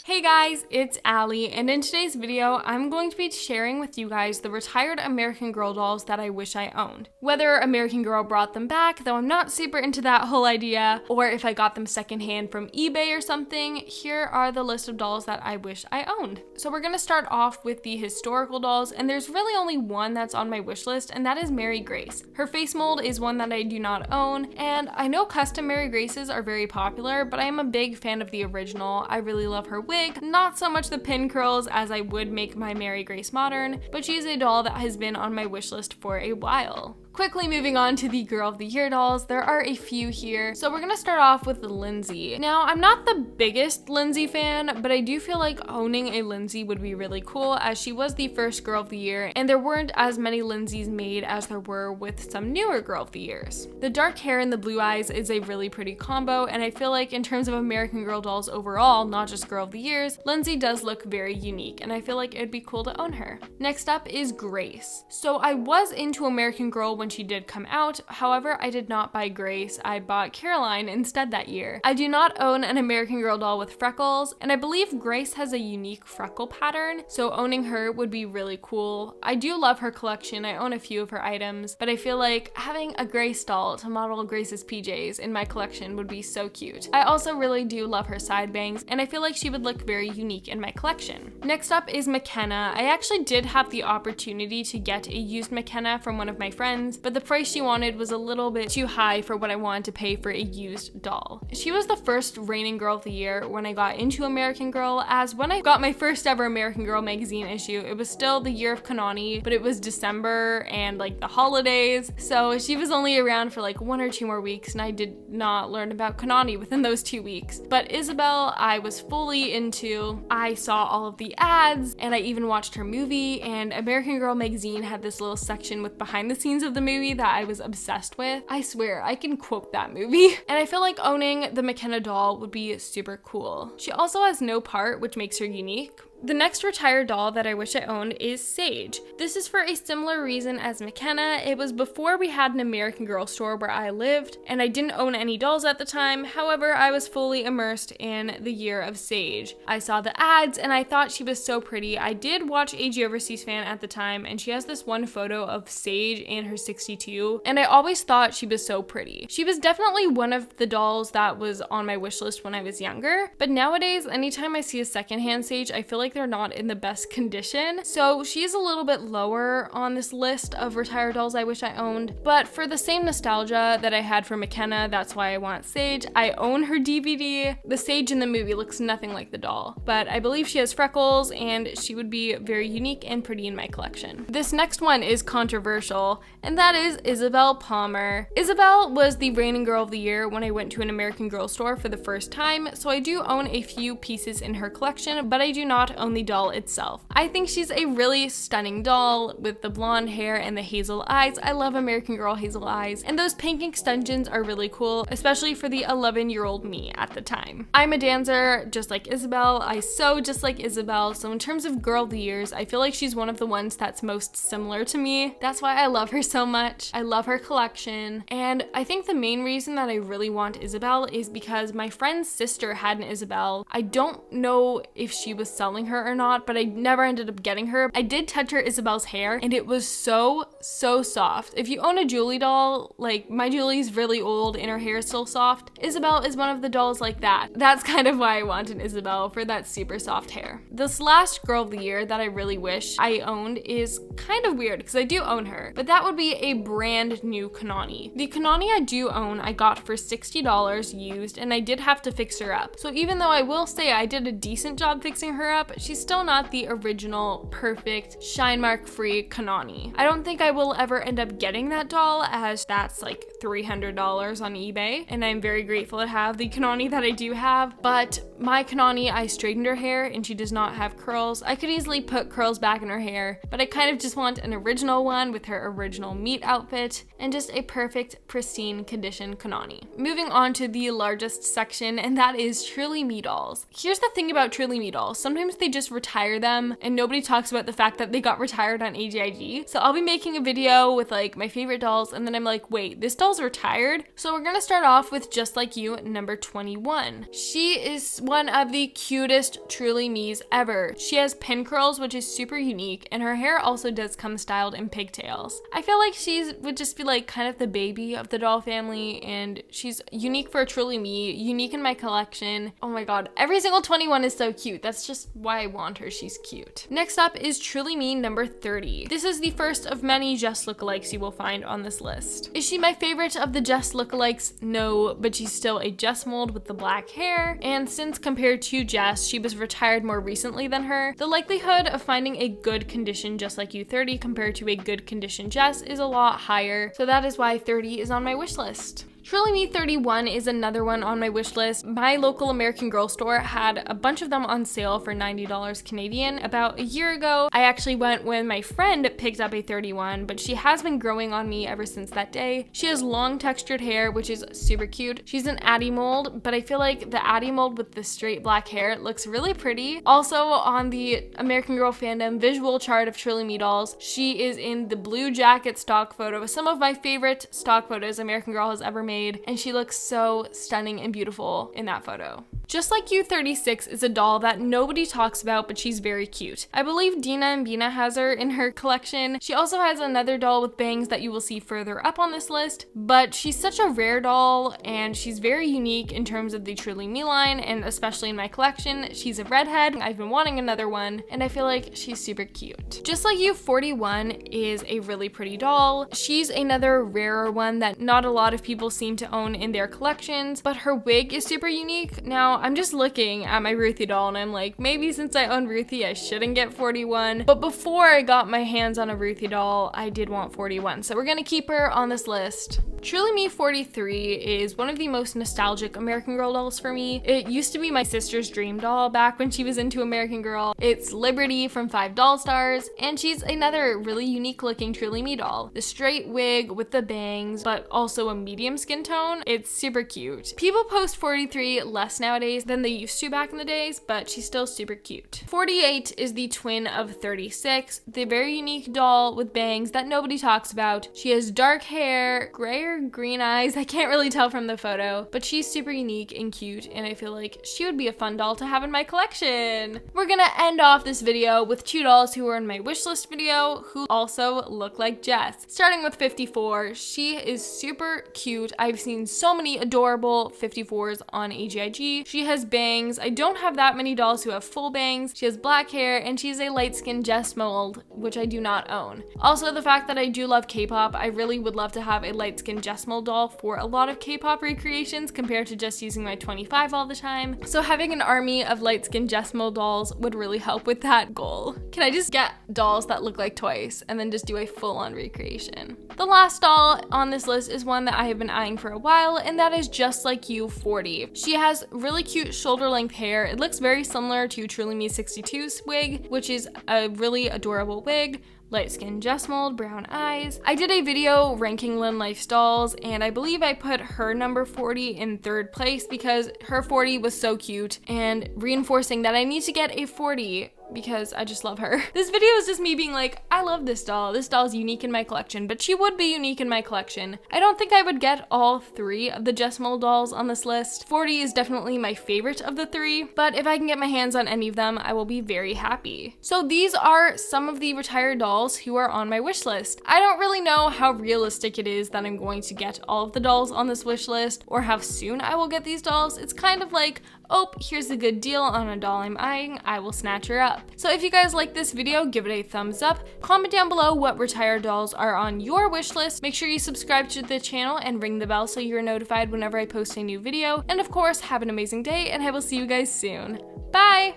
Hey guys, it's Allie, and in today's video, I'm going to be sharing with you guys the retired American Girl dolls that I wish I owned. Whether American Girl brought them back, though I'm not super into that whole idea, or if I got them secondhand from eBay or something, here are the list of dolls that I wish I owned. So we're gonna start off with the historical dolls, and there's really only one that's on my wish list, and that is Mary Grace. Her face mold is one that I do not own, and I know custom Mary Graces are very popular, but I am a big fan of the original. I really love her wig. Not so much the pin curls as I would make my Mary Grace modern, but she's a doll that has been on my wish list for a while. Quickly moving on to the Girl of the Year dolls, there are a few here. So we're gonna start off with Lindsay. Now, I'm not the biggest Lindsay fan, but I do feel like owning a Lindsay would be really cool as she was the first Girl of the Year, and there weren't as many Lindsays made as there were with some newer Girl of the Years. The dark hair and the blue eyes is a really pretty combo, and I feel like in terms of American Girl dolls overall, not just Girl of the Years, Lindsay does look very unique, and I feel like it'd be cool to own her. Next up is Grace. So I was into American Girl when she did come out, however, I did not buy Grace, I bought Caroline instead that year. I do not own an American Girl doll with freckles, and I believe Grace has a unique freckle pattern, so owning her would be really cool. I do love her collection, I own a few of her items, but I feel like having a Grace doll to model Grace's PJs in my collection would be so cute. I also really do love her side bangs, and I feel like she would look very unique in my collection. Next up is McKenna. I actually did have the opportunity to get a used McKenna from one of my friends, but the price she wanted was a little bit too high for what I wanted to pay for a used doll. She was the first reigning Girl of the Year when I got into American Girl, as when I got my first ever American Girl magazine issue, it was still the year of Kanani, but it was December and like the holidays, so she was only around for like 1 or 2 more weeks, and I did not learn about Kanani within those 2 weeks. But Isabel, I was fully into. I saw all of the ads, and I even watched her movie, and American Girl magazine had this little section with behind the scenes of the movie that I was obsessed with. I swear, I can quote that movie. And I feel like owning the McKenna doll would be super cool. She also has no part, which makes her unique. The next retired doll that I wish I owned is Sage. This is for a similar reason as McKenna. It was before we had an American Girl store where I lived, and I didn't own any dolls at the time. However, I was fully immersed in the year of Sage. I saw the ads and I thought she was so pretty. I did watch AG Overseas Fan at the time, and she has this one photo of Sage in her 62, and I always thought she was so pretty. She was definitely one of the dolls that was on my wish list when I was younger, but nowadays, anytime I see a secondhand Sage, I feel like they're not in the best condition. So she's a little bit lower on this list of retired dolls I wish I owned, but for the same nostalgia that I had for McKenna, that's why I want Sage. I own her DVD. The Sage in the movie looks nothing like the doll, but I believe she has freckles and she would be very unique and pretty in my collection. This next one is controversial, and that is Isabel Palmer. Isabel was the reigning Girl of the Year when I went to an American Girl store for the first time, so I do own a few pieces in her collection, but I do not own the doll itself. I think she's a really stunning doll with the blonde hair and the hazel eyes. I love American Girl hazel eyes, and those pink extensions are really cool, especially for the 11-year-old me at the time. I'm a dancer just like Isabel. I sew just like Isabel, so in terms of Girl of the Years, I feel like she's one of the ones that's most similar to me. That's why I love her so much. I love her collection, and I think the main reason that I really want Isabel is because my friend's sister had an Isabel. I don't know if she was selling her or not, but I never ended up getting her. I did touch her Isabel's hair, and it was so soft. If you own a Julie doll, like my Julie's really old and her hair is still soft, Isabel is one of the dolls like that. That's kind of why I want an Isabel, for that super soft hair. This last Girl of the Year that I really wish I owned is kind of weird because I do own her, but that would be a brand new Kanani. The Kanani I do own, I got for $60 used, and I did have to fix her up. So even though I will say I did a decent job fixing her up, she's still not the original, perfect, shine mark free Kanani. I don't think I will ever end up getting that doll, as that's like $300 on eBay, and I'm very grateful to have the Kanani that I do have, but my Kanani, I straightened her hair and she does not have curls. I could easily put curls back in her hair, but I kind of just want an original one with her original meat outfit and just a perfect, pristine condition Kanani. Moving on to the largest section, and that is Truly Me dolls. Here's the thing about Truly Me dolls. Sometimes they they just retire them and nobody talks about the fact that they got retired on AGIG. So I'll be making a video with like my favorite dolls and then I'm like, wait, this doll's retired? So we're gonna start off with Just Like You, number 21. She is one of the cutest Truly Me's ever. She has pin curls, which is super unique, and her hair also does come styled in pigtails. I feel like she would just be like kind of the baby of the doll family, and she's unique for a Truly Me, unique in my collection. Oh my god, every single 21 is so cute. That's just why I want her. She's cute. Next up is Truly Me, number 30. This is the first of many Jess lookalikes you will find on this list. Is she my favorite of the Jess lookalikes? No, but she's still a Jess mold with the black hair, and since compared to Jess, she was retired more recently than her, the likelihood of finding a good condition Just Like You 30 compared to a good condition Jess is a lot higher, so that is why 30 is on my wish list. Truly Me 31 is another one on my wish list. My local American Girl store had a bunch of them on sale for $90 Canadian about a year ago. I actually went when my friend picked up a 31, but she has been growing on me ever since that day. She has long textured hair, which is super cute. She's an Addie mold, but I feel like the Addie mold with the straight black hair looks really pretty. Also on the American Girl fandom visual chart of Truly Me dolls, she is in the blue jacket stock photo, some of my favorite stock photos American Girl has ever made, and she looks so stunning and beautiful in that photo. Just Like You 36 is a doll that nobody talks about, but she's very cute. I believe Dina and Bina has her in her collection. She also has another doll with bangs that you will see further up on this list, but she's such a rare doll and she's very unique in terms of the Truly Me line, and especially in my collection. She's a redhead. I've been wanting another one and I feel like she's super cute. Just Like You 41 is a really pretty doll. She's another rarer one that not a lot of people seem to own in their collections, but her wig is super unique. Now, I'm just looking at my Ruthie doll and I'm like, maybe since I own Ruthie, I shouldn't get 41. But before I got my hands on a Ruthie doll, I did want 41. So we're gonna keep her on this list. Truly Me 43 is one of the most nostalgic American Girl dolls for me. It used to be my sister's dream doll back when she was into American Girl. It's Liberty from 5 Doll Stars, and she's another really unique looking Truly Me doll. The straight wig with the bangs, but also a medium skin tone. It's super cute. People post 43 less nowadays than they used to back in the days, but she's still super cute. 48 is the twin of 36, the very unique doll with bangs that nobody talks about. She has dark hair, gray or green eyes, I can't really tell from the photo, but she's super unique and cute, and I feel like she would be a fun doll to have in my collection. We're gonna end off this video with 2 dolls who were in my wishlist video who also look like Jess. Starting with 54, she is super cute. I've seen so many adorable 54s on AGIG. She has bangs. I don't have that many dolls who have full bangs. She has black hair, and she's a light-skinned Jess mold, which I do not own. Also, the fact that I do love K-pop, I really would love to have a light-skinned Jess mold doll for a lot of K-pop recreations compared to just using my 25 all the time. So having an army of light-skinned Jess mold dolls would really help with that goal. Can I just get dolls that look like Twice and then just do a full-on recreation? The last doll on this list is one that I have been eyeing for a while, and that is Just Like You 40. She has really cute shoulder-length hair. It looks very similar to Truly Me 62's wig, which is a really adorable wig. Light skin Jess mold, brown eyes. I did a video ranking Lynn Life's dolls, and I believe I put her number 40 in 3rd place because her 40 was so cute, and reinforcing that I need to get a 40 because I just love her. This video is just me being like, I love this doll. This doll is unique in my collection, but she would be unique in my collection. I don't think I would get all 3 of the Jess mold dolls on this list. 40 is definitely my favorite of the 3, but if I can get my hands on any of them, I will be very happy. So these are some of the retired dolls who are on my wish list. I don't really know how realistic it is that I'm going to get all of the dolls on this wish list or how soon I will get these dolls. It's kind of like, oh, here's a good deal on a doll I'm eyeing, I will snatch her up. So if you guys like this video, give it a thumbs up. Comment down below what retired dolls are on your wish list. Make sure you subscribe to the channel and ring the bell so you're notified whenever I post a new video. And of course, have an amazing day, and I will see you guys soon. Bye!